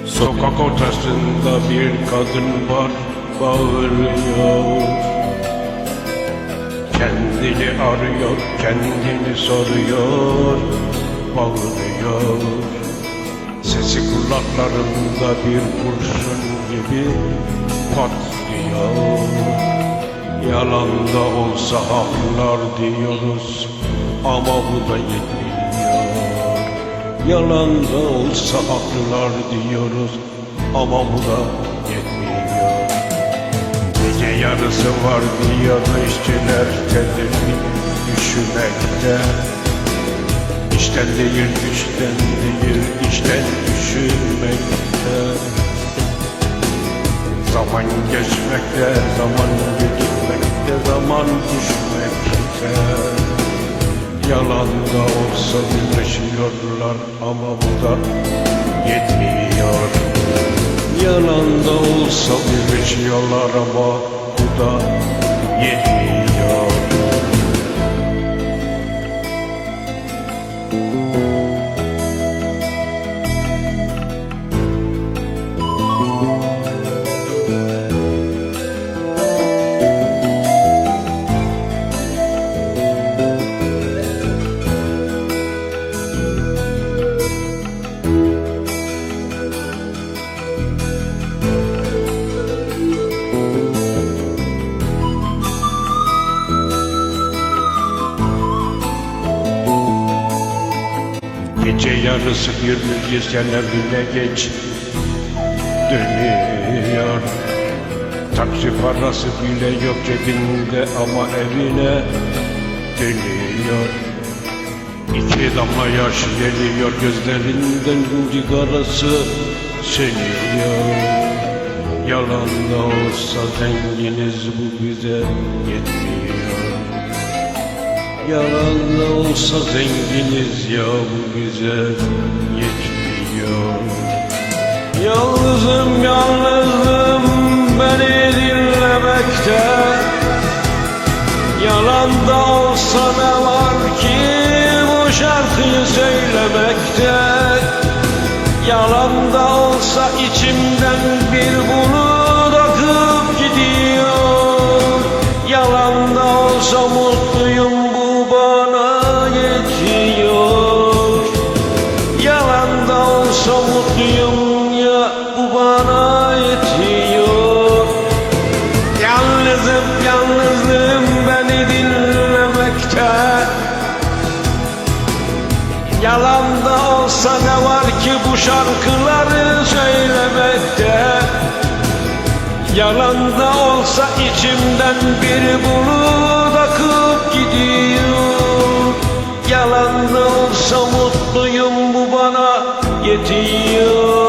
Sokak ortasında bir kadın var, bağırıyor. Kendini arıyor, kendini soruyor, bağırıyor. Sesi kulaklarında bir kurşun gibi patlıyor. Yalan da olsa haklılar diyoruz ama bu da yetmiyor. Yalan da olsa haklılar diyoruz ama bu da yetmiyor. Gece yarısı var diyor işçiler tedirgin düşünmekte. İşten değil, işten değil, işten düşünmekte. Zaman geçmekte, zaman gitmekte, zaman düşmekte. Yalan da olsa birleşiyorlar ama bu da yetmiyor. Yalan da olsa birleşiyorlar ama bu da yetmiyor. Gece yarısı bir müzisyenler bile geç dönüyor. Taksi parası bile yok cebinde ama evine dönüyor. İki damla yaş geliyor gözlerinden, cigarası sönüyor. Yalan da olsa zenginiz, bu bize yetmiyor. Yalan da olsa zenginiz ya, bu bize yetmiyor. Yalnızım yalnızım beni dinlemekte. Yalan da olsa ne var ki bu şarkıyı söylemekte. Yalan da olsa içimden bir bulut akıp gidiyor. Yalan da olsa mutluyum, bu bana yetiyor. Yalan da olsa mutluyum ya, bu bana yetiyor. Yalnızım yalnızım beni dinlemekte. Yalan da olsa ne var ki bu şarkıları söylemekte. Yalan da olsa içimden bir bulut akıp gidiyor. Yalan da olsa mutluyum, bu bana yetiyor.